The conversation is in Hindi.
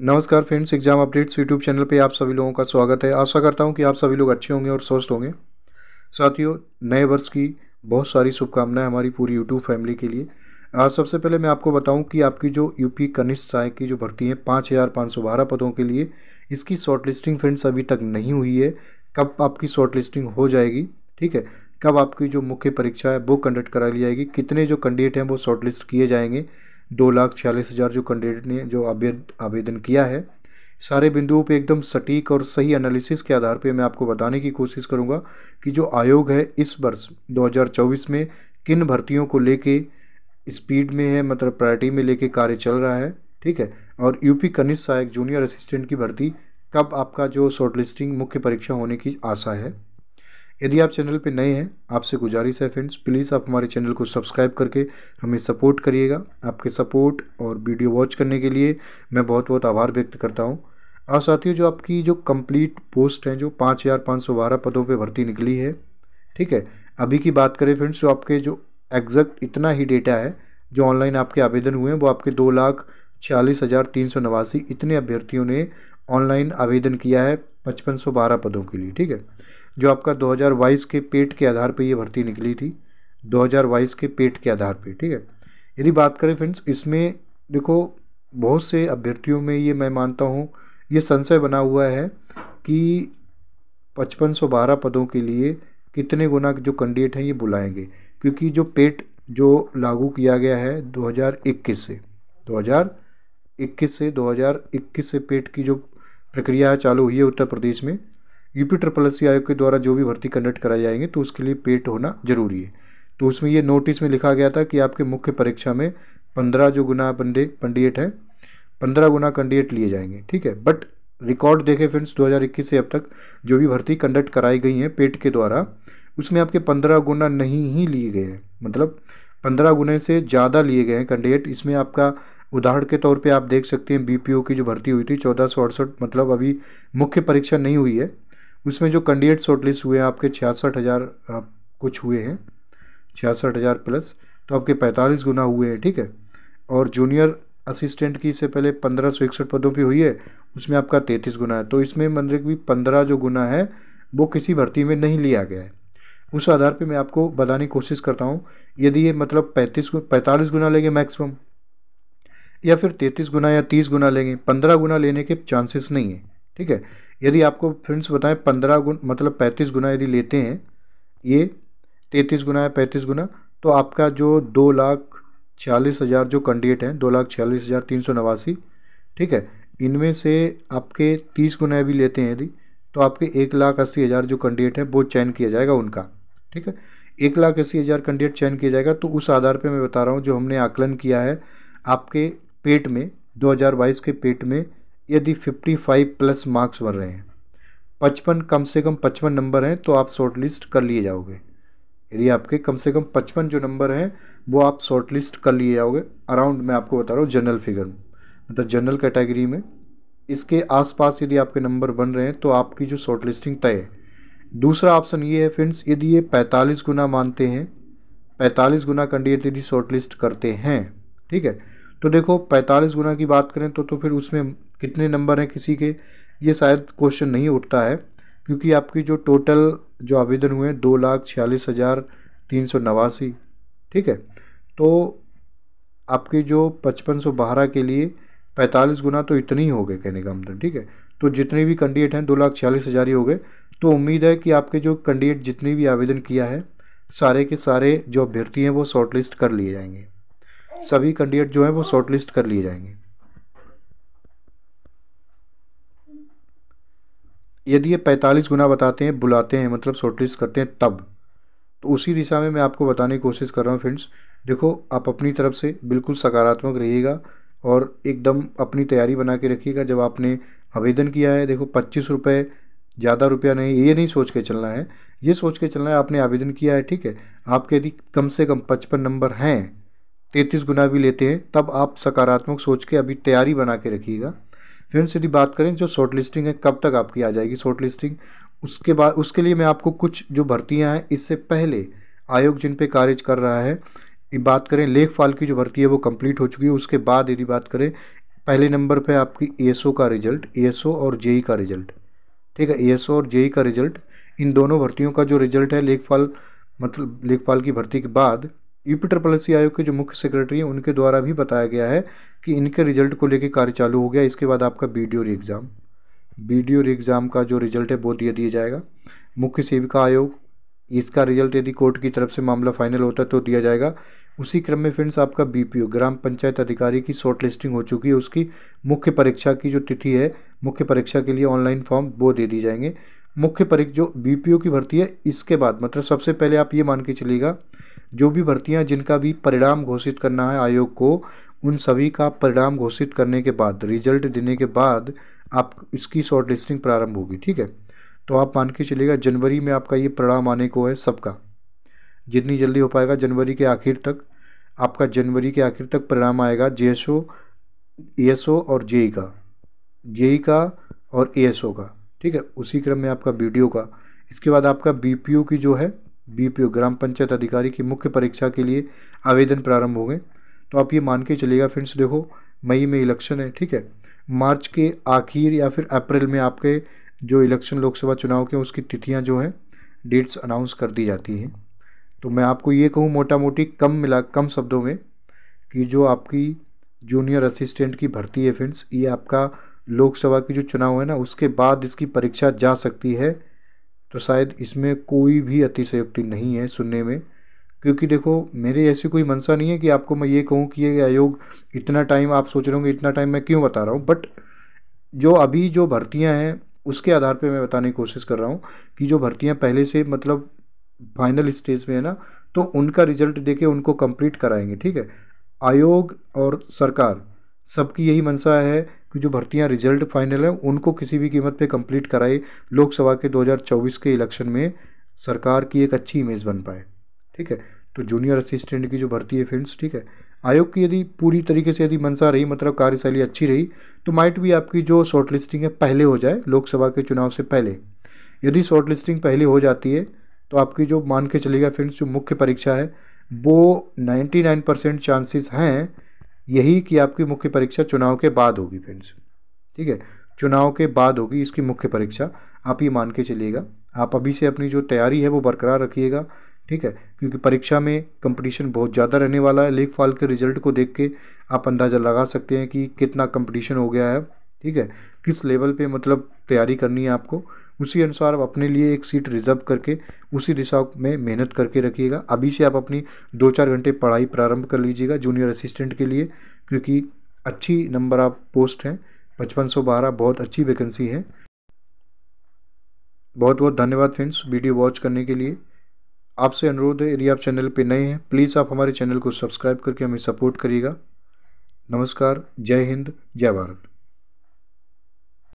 नमस्कार friends, exam updates YouTube channel पे आप सभी लोगों का स्वागत है। आशा करता हूं कि आप सभी लोग अच्छे होंगे और स्वस्थ होंगे। साथियों, नए वर्ष की बहुत सारी शुभकामनाएं हमारी पूरी यूट्यूब फैमिली के लिए। आज सबसे पहले मैं आपको बताऊं कि आपकी जो यूपी कनिष्ठ सहायक की जो भर्ती है 5,512 पदों के लिए, इसकी शॉर्ट लिस्टिंग फ्रेंड्स अभी तक नहीं हुई है। कब आपकी शॉर्ट लिस्टिंग हो जाएगी, ठीक है, कब आपकी जो मुख्य परीक्षा है वो कंडक्ट करा ली जाएगी, कितने जो कैंडिडेट हैं वो शॉर्ट लिस्ट किए जाएंगे, 2,46,000 जो कैंडिडेट ने जो आवेदन किया है, सारे बिंदुओं पे एकदम सटीक और सही एनालिसिस के आधार पे मैं आपको बताने की कोशिश करूंगा कि जो आयोग है इस वर्ष 2024 में किन भर्तियों को लेके स्पीड में है, मतलब प्रायोरिटी में लेके कार्य चल रहा है, ठीक है। और यूपी कनिष्ठ सहायक जूनियर असिस्टेंट की भर्ती कब आपका जो शॉर्ट लिस्टिंग मुख्य परीक्षा होने की आशा है। यदि आप चैनल पे नए हैं, आपसे गुजारिश है फ्रेंड्स, प्लीज़ आप हमारे चैनल को सब्सक्राइब करके हमें सपोर्ट करिएगा। आपके सपोर्ट और वीडियो वॉच करने के लिए मैं बहुत बहुत आभार व्यक्त करता हूं। और साथियों, जो आपकी जो कंप्लीट पोस्ट हैं, जो 5,512 पदों पे भर्ती निकली है, ठीक है, अभी की बात करें फ्रेंड्स, जो आपके जो एग्जैक्ट इतना ही डेटा है जो ऑनलाइन आपके आवेदन हुए हैं, वो आपके 2,46,389 इतने अभ्यर्थियों ने ऑनलाइन आवेदन किया है 5,512 पदों के लिए, ठीक है। जो आपका 2022 के पेट के आधार पे ये भर्ती निकली थी, 2022 के पेट के आधार पे, ठीक है। यदि बात करें फ्रेंड्स, इसमें देखो बहुत से अभ्यर्थियों में ये मैं मानता हूँ ये संशय बना हुआ है कि 5,512 पदों के लिए कितने गुना जो कैंडिडेट हैं ये बुलाएंगे, क्योंकि जो पेट जो लागू किया गया है 2021 से 2021 से पेट की जो प्रक्रिया है चालू हुई है उत्तर प्रदेश में। यूपी ट्रिपल एस सी आयोग के द्वारा जो भी भर्ती कंडक्ट कराई जाएंगे तो उसके लिए पेट होना जरूरी है। तो उसमें ये नोटिस में लिखा गया था कि आपके मुख्य परीक्षा में 15 जो गुना कैंडिडेट हैं, 15 गुना कैंडिडेट लिए जाएंगे, ठीक है। बट रिकॉर्ड देखें फ्रेंड्स, 2021 से अब तक जो भी भर्ती कंडक्ट कराई गई हैं पेट के द्वारा, उसमें आपके 15 गुना नहीं ही लिए गए हैं, मतलब 15 गुने से ज़्यादा लिए गए हैं कैंडिडेट। इसमें आपका उदाहरण के तौर पे आप देख सकते हैं बीपीओ की जो भर्ती हुई थी 1468, मतलब अभी मुख्य परीक्षा नहीं हुई है, उसमें जो कैंडिडेट शॉर्टलिस्ट हुए हैं आपके 66,000 कुछ हुए हैं, 66,000 प्लस, तो आपके 45 गुना हुए हैं, ठीक है। और जूनियर असिस्टेंट की इससे पहले 1,561 पदों पे हुई है, उसमें आपका 33 गुना है। तो इसमें मतलब कि 15 जो गुना है वो किसी भर्ती में नहीं लिया गया है। उस आधार पे मैं आपको बताने की कोशिश करता हूँ। यदि ये मतलब 45 गुना लेंगे मैक्सिमम, या फिर 33 गुना या 30 गुना लेंगे, 15 गुना लेने के चांसेस नहीं है, ठीक है। यदि आपको फ्रेंड्स बताएं 15 गुना मतलब 35 गुना यदि लेते हैं, ये 33 गुना या 35 गुना, तो आपका जो 2,46,000 जो कैंडिडेट हैं, 2,46,389, ठीक है, इनमें से आपके 30 गुना भी लेते हैं यदि, तो आपके 1,80,000 जो कैंडिडेट हैं वो चयन किया जाएगा उनका, ठीक है। 1,80,000 कैंडिडेट चयन किया जाएगा। तो उस आधार पे मैं बता रहा हूँ जो हमने आकलन किया है आपके पेट में, 2022 के पेट में यदि 55 प्लस मार्क्स बन रहे हैं, 55 कम से कम 55 नंबर हैं, तो आप शॉर्ट लिस्ट कर लिए जाओगे। यदि आपके कम से कम 55 जो नंबर हैं वो आप शॉर्ट लिस्ट कर लिए जाओगे। अराउंड मैं आपको बता रहा हूँ जनरल फिगर, मतलब जनरल कैटेगरी में इसके आसपास यदि आपके नंबर बन रहे हैं तो आपकी जो शॉर्ट लिस्टिंग तय है। दूसरा ऑप्शन ये है फ्रेंड्स, यदि ये 45 गुना मानते हैं, 45 गुना कैंडिडेट यदि शॉर्ट लिस्ट करते हैं, ठीक है, तो देखो 45 गुना की बात करें तो फिर उसमें कितने नंबर हैं किसी के, ये शायद क्वेश्चन नहीं उठता है, क्योंकि आपकी जो टोटल जो आवेदन हुए हैं 2,46,389, ठीक है। तो आपके जो 5,512 के लिए 45 गुना तो इतने ही हो गए कहने का मतलब, ठीक है। तो जितने भी कैंडिडेट हैं 2,46,000 ही हो गए। तो उम्मीद है कि आपके जो कैंडिडेट जितने भी आवेदन किया है सारे के सारे जो अभ्यर्थी हैं वो शॉर्ट लिस्ट कर लिए जाएंगे, सभी कैंडिडेट जो हैं वो शॉर्ट लिस्ट कर लिए जाएंगे। यदि ये 45 गुना बताते हैं, बुलाते हैं, मतलब शॉर्ट लिस्ट करते हैं, तब तो उसी दिशा में मैं आपको बताने की कोशिश कर रहा हूँ फ्रेंड्स। देखो आप अपनी तरफ से बिल्कुल सकारात्मक रहिएगा और एकदम अपनी तैयारी बना के रखिएगा। जब आपने आवेदन किया है, देखो 25 रुपये ज़्यादा रुपया नहीं, ये नहीं सोच के चलना है, ये सोच के चलना है आपने आवेदन किया है, ठीक है। आपके यदि कम से कम 55 नंबर हैं, 33 गुना भी लेते हैं, तब आप सकारात्मक सोच के अभी तैयारी बना के रखिएगा। फ्रेंड्स, यदि बात करें जो शॉर्ट लिस्टिंग है कब तक आपकी आ जाएगी शॉर्ट लिस्टिंग, उसके बाद उसके लिए मैं आपको कुछ जो भर्तियां हैं इससे पहले आयोग जिन पे कार्य कर रहा है, बात करें लेखपाल की जो भर्ती है वो कंप्लीट हो चुकी है। उसके बाद यदि बात करें पहले नंबर पे आपकी एएसओ का रिजल्ट, एएसओ और जेई का रिजल्ट, ठीक है। एएसओ और जेई का रिजल्ट, इन दोनों भर्तियों का जो रिजल्ट है लेखपाल, मतलब लेखपाल की भर्ती के बाद यूपी ट्रिपल एससी आयोग के जो मुख्य सेक्रेटरी हैं उनके द्वारा भी बताया गया है कि इनके रिजल्ट को लेकर कार्य चालू हो गया। इसके बाद आपका बीडीओ एग्ज़ाम, बीडीओ एग्ज़ाम का जो रिजल्ट है वो दिया जाएगा। मुख्य सेविका आयोग, इसका रिजल्ट यदि कोर्ट की तरफ से मामला फाइनल होता है तो दिया जाएगा। उसी क्रम में फ्रेंड्स आपका बीपीओ, ग्राम पंचायत अधिकारी की शॉर्ट लिस्टिंग हो चुकी है, उसकी मुख्य परीक्षा की जो तिथि है, मुख्य परीक्षा के लिए ऑनलाइन फॉर्म वो दे दी जाएंगे। मुख्य परीक्षा जो बीपीओ की भर्ती है इसके बाद, मतलब सबसे पहले आप ये मान के चलिएगा जो भी भर्तियां जिनका भी परिणाम घोषित करना है आयोग को, उन सभी का परिणाम घोषित करने के बाद, रिजल्ट देने के बाद आप इसकी शॉर्ट लिस्टिंग प्रारंभ होगी, ठीक है। तो आप मान के चलिएगा जनवरी में आपका ये परिणाम आने को है सबका, जितनी जल्दी हो पाएगा जनवरी के आखिर तक, आपका जनवरी के आखिर तक परिणाम आएगा जेएसओ, एएसओ और जेई का और एएसओ का, ठीक है। उसी क्रम में आपका बीडीओ का, इसके बाद आपका बीपीओ की जो है, बीपीओ ग्राम पंचायत अधिकारी की मुख्य परीक्षा के लिए आवेदन प्रारंभ हो गए। तो आप ये मान के चलिएगा फ्रेंड्स, देखो मई में इलेक्शन है, ठीक है। मार्च के आखिर या फिर अप्रैल में आपके जो इलेक्शन लोकसभा चुनाव के उसकी तिथियां जो हैं, डेट्स अनाउंस कर दी जाती हैं। तो मैं आपको ये कहूँ मोटा मोटी कम शब्दों में कि जो आपकी जूनियर असिस्टेंट की भर्ती है फ्रेंड्स, ये आपका लोकसभा की जो चुनाव है ना उसके बाद इसकी परीक्षा जा सकती है। तो शायद इसमें कोई भी अतिशयोक्ति नहीं है सुनने में, क्योंकि देखो मेरी ऐसी कोई मंशा नहीं है कि आपको मैं ये कहूँ कि ये आयोग इतना टाइम, आप सोच रहे होंगे इतना टाइम मैं क्यों बता रहा हूँ, बट जो अभी जो भर्तियाँ हैं उसके आधार पे मैं बताने की कोशिश कर रहा हूँ कि जो भर्तियाँ पहले से मतलब फाइनल स्टेज में है ना, तो उनका रिजल्ट देके उनको कंप्लीट कराएंगे, ठीक है। आयोग और सरकार सबकी यही मंशा है कि जो भर्तियां रिजल्ट फाइनल है उनको किसी भी कीमत पे कंप्लीट कराए, लोकसभा के 2024 के इलेक्शन में सरकार की एक अच्छी इमेज बन पाए, ठीक है। तो जूनियर असिस्टेंट की जो भर्ती है फ्रेंड्स, ठीक है, आयोग की यदि पूरी तरीके से यदि मंशा रही, मतलब कार्यशैली अच्छी रही, तो माइट भी आपकी जो शॉर्ट लिस्टिंग है पहले हो जाए, लोकसभा के चुनाव से पहले। यदि शॉर्ट लिस्टिंग पहले हो जाती है तो आपकी जो मान के चलिएगा फ्रेंड्स जो मुख्य परीक्षा है वो 99% चांसेस हैं यही कि आपकी मुख्य परीक्षा चुनाव के बाद होगी फ्रेंड्स, ठीक है। चुनाव के बाद होगी इसकी मुख्य परीक्षा, आप ये मान के चलिएगा। आप अभी से अपनी जो तैयारी है वो बरकरार रखिएगा, ठीक है, क्योंकि परीक्षा में कंपटीशन बहुत ज़्यादा रहने वाला है। लेखपाल के रिजल्ट को देख के आप अंदाज़ा लगा सकते हैं कि कितना कंपटीशन हो गया है, ठीक है, किस लेवल पे मतलब तैयारी करनी है आपको। उसी अनुसार आप अपने लिए एक सीट रिजर्व करके उसी दिशा में मेहनत करके रखिएगा। अभी से आप अपनी 2-4 घंटे पढ़ाई प्रारंभ कर लीजिएगा जूनियर असिस्टेंट के लिए, क्योंकि अच्छी नंबर आप पोस्ट हैं, 5512 बहुत अच्छी वैकेंसी है। बहुत बहुत धन्यवाद फ्रेंड्स वीडियो वॉच करने के लिए। आपसे अनुरोध है यदि आप चैनल पे नए हैं प्लीज़ आप हमारे चैनल को सब्सक्राइब करके हमें सपोर्ट करिएगा। नमस्कार, जय हिंद, जय भारत।